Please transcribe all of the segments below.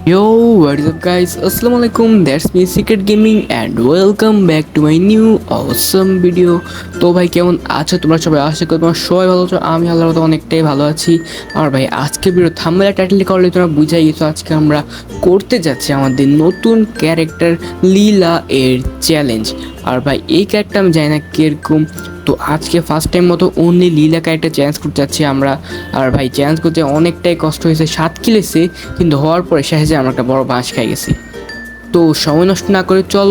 Yo, what is up guys? Assalamu alaikum, that's me Secret Gaming and welcome back to my new awesome video. তো ভাই কেমন আছো তোমরা সবাই? আশা করি তোমরা সবাই ভালো আছো। আমি আল্লাহর রহমতে অনেকটাই ভালো আছি। আর ভাই আজকে ভিডিও থাম্বনেল টাইটেল করলে তোমরা বুঝাই গেছো আজকে আমরা করতে যাচ্ছি আমাদের নতুন ক্যারেক্টার লীলা এর চ্যালেঞ্জ। আর ভাই এই ক্যারেক্টার আমি জানি না কিরকম, তো আজকে ফার্স্ট টাইম মতো অনলি লীলা ক্যারেক্টার চ্যালেঞ্জ করতে যাচ্ছি আমরা। আর ভাই চ্যালেঞ্জ করতে অনেকটাই কষ্ট হয়েছে, 7 কিলেছে, কিন্তু হওয়ার পরে শেষে আমরা একটা বড় বাঁশ খাই গেছি। তো সময় নষ্ট না করে চল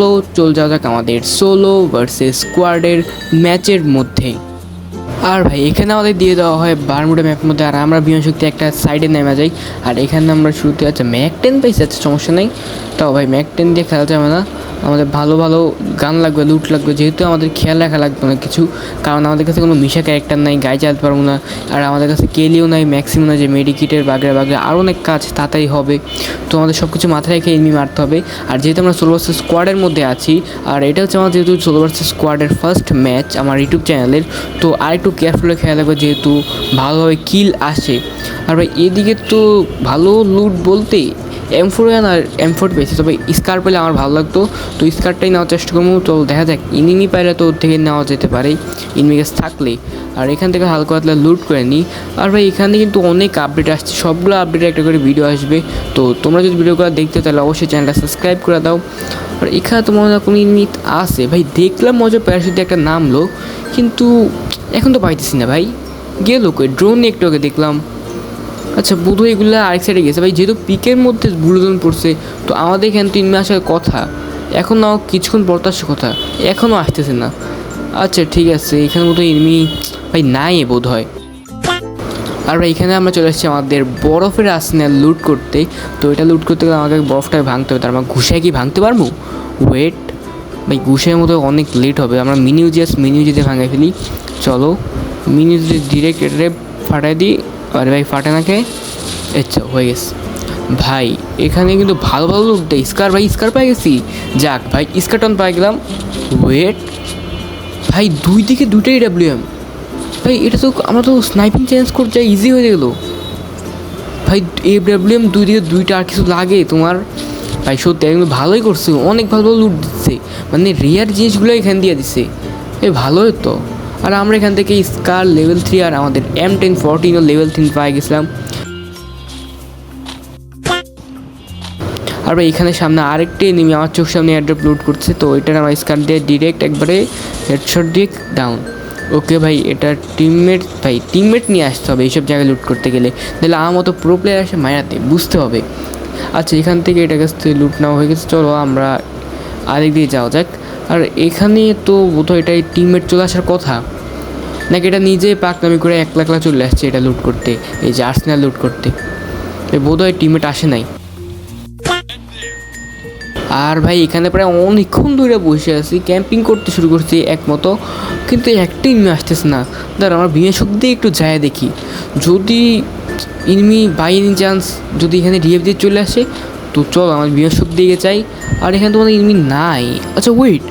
যাওয়া যাক আমাদের সোলো ভার্সেস স্কোয়াডের ম্যাচের মধ্যে। আর ভাই এখানে আমাদের দিয়ে দেওয়া হয় বারমুডা ম্যাপের মধ্যে, আর আমরা বিমান শক্তি একটা সাইডে নেমে যাই। আর এখানে আমরা শুরুতে ম্যাক 10 পাইছি, সমস্যা নেই। তাও ভাই ম্যাক 10 দিয়ে খেলা যাবে না, আমাদের ভালো ভালো গান লাগবে, লুট লাগবে, যেহেতু আমাদের খেয়াল রাখা লাগবে না কিছু, কারণ আমাদের কাছে কোনো মিশা ক্যারেক্টার নাই, গায়ে চালাতে পারবো না। আর আমাদের কাছে কেলিও নাই, ম্যাক্সিমাম না যে মেডিকিটের বাগড়ে আরও অনেক কাজ তাড়াতাড়ি হবে। তো আমাদের সব কিছু মাথায় রেখে এনিমি মারতে হবে। আর যেহেতু আমরা সোলো ভার্সেস স্কোয়াডের মধ্যে আছি, আর এটা হচ্ছে আমার যেহেতু সোলো ভার্সেস স্কোয়াডের ফার্স্ট ম্যাচ আমার ইউটিউব চ্যানেলের, তো আরেকটু কেয়ারফুলি খেয়াল রাখবো যেহেতু ভালোভাবে কিল আসে। আর ভাই এদিকে তো ভালো লুট বলতে M4 আর M4 পেয়েছি, তবে স্কার পেলে আমার ভালো লাগতো, তো স্কারটাই নেওয়ার চেষ্টা করবো। তো দেখা যাক, ইনিমি পাইলে তো ওর থেকে নেওয়া যেতে পারে, ইনিমি গাছ থাকলেই। আর এখান থেকে হালকা হাতলা লুট করে নিই। আর ভাই এখানে কিন্তু অনেক আপডেট আসছে, সবগুলো আপডেটে একটা করে ভিডিও আসবে, তো তোমরা যদি ভিডিওগুলো দেখতে তাহলে অবশ্যই চ্যানেলটা সাবস্ক্রাইব করে দাও। আর এখানে তো মনে হয় কোনো ইনিমি আছে ভাই, দেখলাম মজা প্যারাশুটে একটা নামলো, কিন্তু এখন তো পাইতেছি না ভাই, গেল কই? ড্রোন একটু আগে দেখলাম। আচ্ছা বোধহয় এগুলো আরেক সাইডে গেছে ভাই, যেহেতু পিকের মধ্যে বুড়োজন পড়ছে, তো আমাদের এখানে 3 মাস আসার কথা, এখন নাও কিছুক্ষণ পর আসছে কথা, এখনও আসতেছে না। আচ্ছা ঠিক আছে, এখানে বোধহয় এনিমি ভাই নাই বোধ হয়। আর ভাই এখানে আমরা চলে এসেছি আমাদের বরফের আর্সেনাল লুট করতে। তো এটা লুট করতে গেলে আমাকে বরফটাকে ভাঙতে হবে, তার মানে ঘুষায় কি ভাঙতে পারবো? ওয়েট ভাই, ঘুষের মতো অনেক লেট হবে, আমরা মিনিউজিতে ভাঙাই ফেলি। চলো মিনিউজিতে ডিরেক্ট এটা ফাটাই দিই। আরে ভাই ফাটে না কে? আচ্ছা হয়ে গেছে ভাই। এখানে কিন্তু ভালো ভালো লুট দেয়। স্কার পাই গেছি, যাক ভাই স্কারটন পাই গেলাম। ওয়েট ভাই, দুই দিকে দুইটাই ডাব্লিউএম ভাই, এটা তো আমরা তো স্নাইপিং চেঞ্জ করতে যাই, ইজি হয়ে গেলো ভাই। AWM দুই দিকে দুইটা, আর কিছু লাগে তোমার? ভাই সত্যি কিন্তু ভালোই করছে, অনেক ভালো ভালো লুট দিচ্ছে, মানে রেয়ার জিনিসগুলো এখান দিয়ে দিচ্ছে, ভালোই তো। আর আমরা এখান থেকে স্কার লেভেল 3 আর আমাদের M1014 লেভেল 3 পাই গেছিলাম। আর ভাই এখানে সামনে আরেকটি এনিমি আমার চোখ সামনে এয়ারড্রপ লুট করছে, তো এটার আমার স্কার দিয়ে ডিরেক্ট একবারে হেডশট দিয়ে ডাউন। ওকে ভাই, এটা টিমমেট নিয়ে আসতে হবে এইসব জায়গায় লুট করতে গেলে, তাহলে আমার মতো প্রো প্লেয়ার আসে মায়াতে বুঝতে হবে। আচ্ছা এখান থেকে এটা কাছ থেকে লুট নেওয়া হয়ে গেছে, চলো আমরা আরেক দিয়ে যাওয়া যাক। আর এখানে তো বোধহয় এটাই টিমমেট চলে আসার কথা, নাকি এটা নিজে পাকনামি করে একলা একলা চলে আসছে এটা লুট করতে, এই যে আর্সেনাল লুট করতে। বোধহয় টিমমেট আসে নাই। আর ভাই এখানে প্রায় অনেকক্ষণ ধরে বসে আছি, ক্যাম্পিং করতে শুরু করছি একমতো, কিন্তু একটা ইনিমি আসতেছে না। দাঁড়া আমার বিনা শক্তি দিয়ে একটু যায় দেখি, যদি ইনিমি বাই এনি চান্স যদি এখানে রিএফ দিয়ে চলে আসে, তো চল আমার বিনা শক্তি দিকে চাই। আর এখানে তোমাদের ইনিমি নাই। আচ্ছা ওয়েট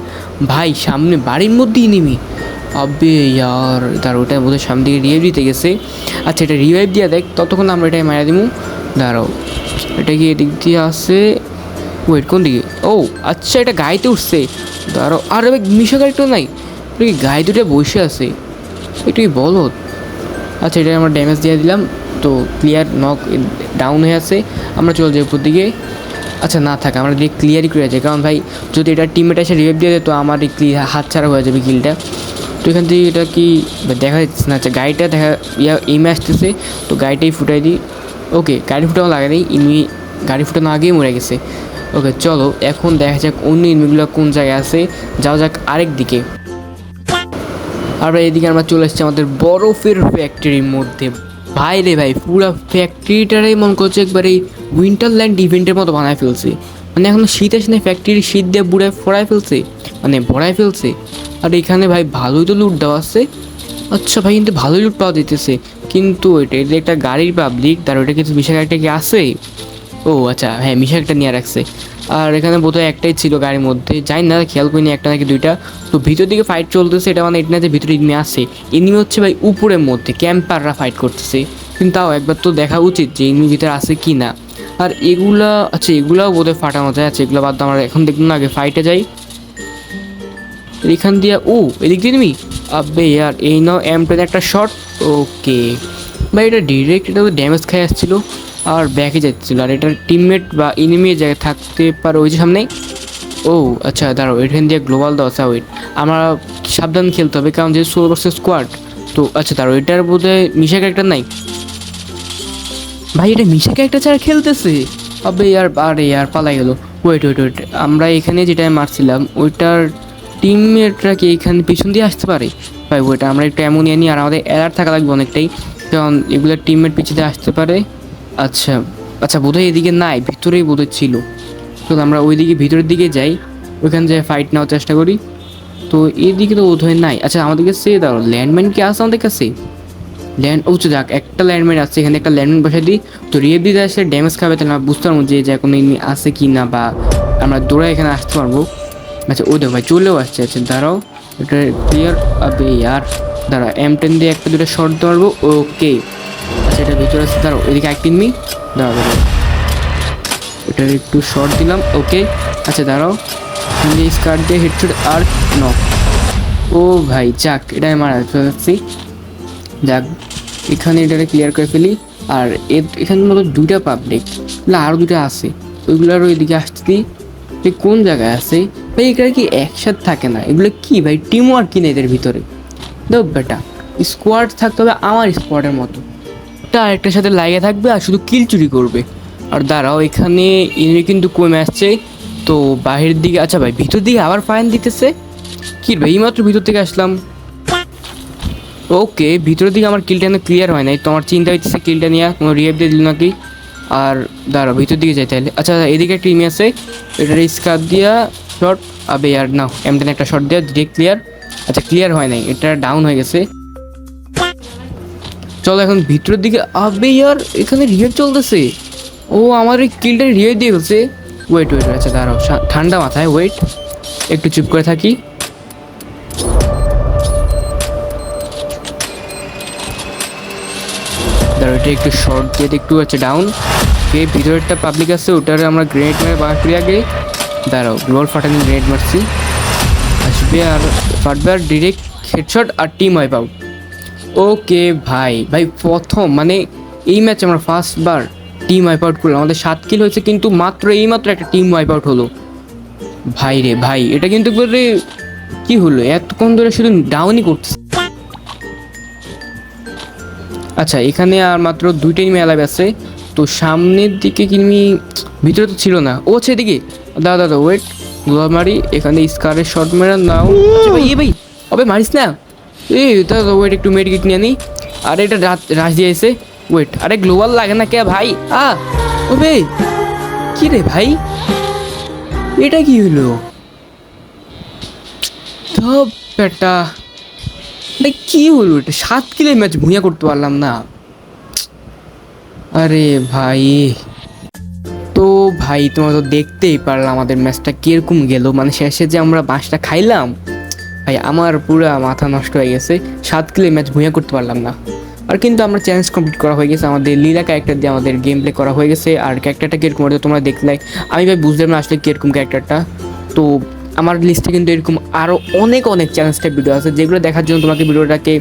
ভাই, সামনে বাড়ির মধ্যে ইনিমি, আবে ইয়ার, তার ওটা বোধহয় সামনে দিকে রিভাইভ দিতে গেছে। আচ্ছা এটা রিভাইভ দিয়ে দেখ, ততক্ষণ আমরা এটাই মারা দিব। দাঁড়াও, এটা কি এদিক দিয়ে আসে? ওয়েট কোন দিকে? ও আচ্ছা, এটা গাড়িতে উঠছে, দাঁড়াও। আর ভাই মিশা গাড়িটাও নাই, কি গায়ে দুটো বসে আছে, এটাই বলো। আচ্ছা এটা আমরা ড্যামেজ দিয়ে দিলাম, তো ক্লিয়ার নক ডাউন হয়ে আছে, আমরা চলে যাই উপর দিকে। আচ্ছা না থাক, আমরা দিয়ে ক্লিয়ারই করে যাই, কারণ ভাই যদি এটা টিমমেট এসে রিভাইভ দিয়ে দেয় তো আমার হাত ছাড়া হয়ে যাবে কিলটা। তো এখান থেকে এটা কি দেখা যাচ্ছে না? আচ্ছা গাড়িটা এমে আসতেছে, তো গাড়িটাই ফুটাই দিই। ওকে গাড়ি ফুটানো লাগে নেই, গাড়ি ফুটানো আগেই মরে গেছে। ওকে চলো এখন দেখা যাক অন্য এনিমিগুলো কোন জায়গায় আছে, যাওয়া যাক আরেক দিকে। আর এদিকে আমরা চলে এসেছি আমাদের বরফের ফ্যাক্টরির মধ্যে। ভাই রে ভাই, পুরো ফ্যাক্টরিটারাই মন করছে একবারে উইন্টারল্যান্ড ইভেন্টের মতো বানায় ফেলছে, মানে এখন শীত আসে না, ফ্যাক্টরি শীত দিয়ে ভরায় ফেলছে। আর এখানে ভাই ভালোই তো লুট দেওয়া আছে। আচ্ছা ভাই কিন্তু ভালোই লুট পাওয়া যেতেছে, কিন্তু এটা একটা গাড়ির পাবলিক, তার ওইটা কিছু বিশাল একটা কি আছে? ও আচ্ছা হ্যাঁ, মিশা একটা নিয়ে রাখছে। আর এখানে বোধহয় একটাই ছিল গাড়ির মধ্যে, জানি না খেয়াল করিনি একটা নাকি দুইটা। তো ভিতর দিকে ফাইট চলতেছে, এটা মানে এটা না যে ভিতরে এনিমি আসে, এনিমি হচ্ছে ভাই উপরের মধ্যে ক্যাম্পাররা ফাইট করতেছে, কিন্তু তাও একবার তো দেখা উচিত যে এনিমি ভিতরে আছে কি না। আর এগুলা আচ্ছা এগুলাও বোধহয় ফাটানো যায়। আচ্ছা এগুলো বাদ দাও, আমরা এখন দেখুন না, আগে ফাইটে যাই। এখান দিয়ে এদিক দিয়ে তুমি আবে ইয়ার এই নাও M10 একটা শট। ওকে ভাই, এটা ডিরেক্ট এটা তো ড্যামেজ খাই আসছিল আর ব্যাকে যাচ্ছিল, আর এটার টিমমেট বা এনিমি জায়গায় থাকতে পারে ওই যে সামনে। আচ্ছা দাঁড়াও, এখান দিয়ে গ্লোবাল দাও। আচ্ছা ওয়েট, আমরা সাবধান খেলতে হবে কারণ যে সোলো ভার্সেস স্কোয়াড। তো আচ্ছা দাঁড়াও, এটার বোধহয় মিশা ক্যারেক্টার নাই ভাই, এটা মিশা ক্যারেক্টার ছাড়া খেলতেছে। আবে ইয়ার, আরে ইয়ার পালাই গেল। ওয়েট ওয়েট ওয়েট, আমরা এখানে যেটা মারছিলাম ওইটার টিমমেটরা কি এখানে পিছন দিয়ে আসতে পারে? ভাই ওইটা আমরা একটু অ্যামোনিয়া নিই, আর আমাদের অ্যালার্ট থাকা লাগবে অনেকটাই, কারণ এগুলোর টিমমেট পিছিয়ে আসতে পারে। আচ্ছা আচ্ছা, বোধহয় এদিকে নাই, ভিতরেই বোধহয় ছিল। তো আমরা ওইদিকে ভিতরের দিকে যাই, ওইখান থেকে ফাইট নেওয়ার চেষ্টা করি। তো এইদিকে তো বোধহয় নাই। আচ্ছা আমাদের কাছে দাঁড়ো, ল্যান্ডম্যান কি আছে আমাদের কাছে? যাক, একটা ল্যান্ডম্যান আছে, এখানে একটা ল্যান্ডম্যান বসাই দিই। তো রিয়েভ দিতে আসলে ড্যামেজ খাবে, তাহলে আমরা বুঝতে পারবো যে কোনো এনিমি আছে কি না, বা আমরা দৌড়ে এখানে আসতে পারবো। আচ্ছা দেখো ভাই চলেও আসছে। আচ্ছা দাঁড়াও, এটা ক্লিয়ার। আবে ইয়ার দাঁড়া, M10 দিয়ে একটা দুটো শর্ট ধরবো। ওকে আচ্ছা, এটা ভিতরে আসছে, দাঁড়াও এদিকে এক তিনমি, দাঁড়াও এটার একটু শর্ট দিলাম। ওকে আচ্ছা দাঁড়াও, স্কার দিয়ে হেডশট আর নক। ও ভাই যাক, এটা আমি মারা যাচ্ছি। যাক এখানে এটাকে ক্লিয়ার করে ফেলি। আর এখানে মতো দুইটা পাবলিক, আরও দুটো আছে, ওইগুলোরও এদিকে আসতে। কোন জায়গায় আছে ভাই? এখানে কি একসাথে থাকে না, এগুলো কি ভাই টিম ওয়ার্ক কিনা এদের ভিতরে? দেখ বেটা, স্কোয়াড থাকতে হবে আমার স্কোয়াডের মতো, এটা আরেকটার সাথে লাগিয়ে থাকবে আর শুধু কিল চুরি করবে। আর দাঁড়াও, এখানে এনিমি কিন্তু কমে আসছে। তো বাহিরের দিকে, আচ্ছা ভাই ভিতর দিকে আবার ফায়ার দিতেছে কি ভাই? এইমাত্র ভিতর থেকে আসলাম। ওকে ভিতরের দিকে আমার কিলটা ক্লিয়ার হয় নাই, তো আমার চিন্তা হচ্ছে কিলটা নিয়ে কোনো রিয়েভ দিয়ে দিল নাকি। আর দাঁড়াও ভিতর দিকে যাই তাহলে। আচ্ছা এদিকে একটা টিম আছে, এটার স্কার দিয়া শর্ট। আবে আর না, M10 একটা শর্ট দেওয়া ডিরেক্ট ক্লিয়ার। আচ্ছা ক্লিয়ার হয় নাই, এটা ডাউন হয়ে গেছে। চলো এখন ভিতরের দিকে। আবে ইয়ার, এখানে রিয়েভ চলতেছে। আমার এই কিলটা রিয়েভ দিয়ে ফেলছে। ওয়েট ওয়েট, আচ্ছা দাঁড়াও, ঠান্ডা মাথায় ওয়েট, একটু চুপ করে থাকি। দাঁড়াও, এটা একটু শর্ট দিয়ে একটু আছে ডাউন। এই ভিতরে একটা পাবলিক আছে, ওটারে আমরা গ্রেনেড মেরে বার করি আগে। দাঁড়াও, গ্লোর ফাটানি গ্রেনেড মারছি, আসবে আর ফাটবে আর ডিরেক্ট হেডশট আর টিম ওয়াইপ আউট। ওকে ভাই প্রথম মানে এই ম্যাচে আমরা ফার্স্টবার টিম ওয়াইপ আউট করলাম। আমাদের 7 কিল হয়েছে, কিন্তু এইমাত্র একটা টিম ওয়াইপ আউট হলো। ভাই রে ভাই, এটা কিন্তু কি হলো, এতক্ষণ ধরে শুধু ডাউনই করতেছে। আচ্ছা এখানে আর মাত্র 2টা এনিমি অ্যালাইভ আছে। তো সামনের দিকে কিনমি, ভিতরে তো ছিল না। আচ্ছা এদিকে দাদা ওয়েট, গ্লোভ মারি এখানে, স্কারের শর্ট মেরা নাও। আচ্ছা ভাই ভাই, অবে মারিস না। দাদা ওয়েট, একটু মেডিকেট নিয়ে নিই। আর এটা রাশ দিয়ে এসে ওয়েট, আরে গ্লোবাল লাগে না কে ভাই? ওবে কি রে ভাই, এটা কি হলো? বেটা কি হলো এটা? 7 কিলো ম্যাচ ভুঁইয়া করতে পারলাম না। আরে ভাই, তো ভাই তোমরা তো দেখতেই পারলাম আমাদের ম্যাচটা কিরকম গেল। মানে শেষে যে আমরা বাঁশটা খাইলাম ভাই, আমার পুরো মাথা নষ্ট হয়ে গেছে। 7 কিলো ম্যাচ ভুঁইয়া করতে পারলাম না। আর কিন্তু আমরা চ্যালেঞ্জ কমপ্লিট করা হয়ে গেছে, আমাদের লীলা ক্যারেক্টার দিয়ে আমাদের গেম প্লে করা হয়ে গেছে। আর ক্যারেক্টারটা কিরকম তোমরা দেখলে, আমি ভাই বুঝলাম না আসলে কিরকম ক্যারেক্টারটা। তো আমার লিস্টে কিন্তু এরকম আরও অনেক চ্যালেঞ্জ টাইপ ভিডিও আছে, যেগুলো দেখার জন্য তোমাকে ভিডিওটাকে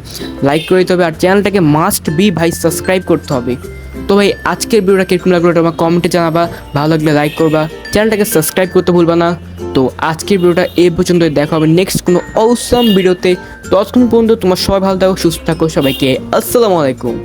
লাইক করে দিতে হবে, আর চ্যানেলটাকে মাস্ট বি ভাই সাবস্ক্রাইব করতে হবে। তো ভাই আজকের ভিডিওটা কিরকম লাগলো তোমার কমেন্টে জানাবা, ভালো লাগলে লাইক করবা, চ্যানেলটাকে সাবস্ক্রাইব করতে ভুলবা না। তো আজকের ভিডিওটা এই পর্যন্ত, দেখা হবে নেক্সট কোনো অসাম ভিডিওতে। ততক্ষণ পর্যন্ত তোমার সবাই ভালো থাকো, সুস্থ থাকো, সবাইকে আসসালামু আলাইকুম।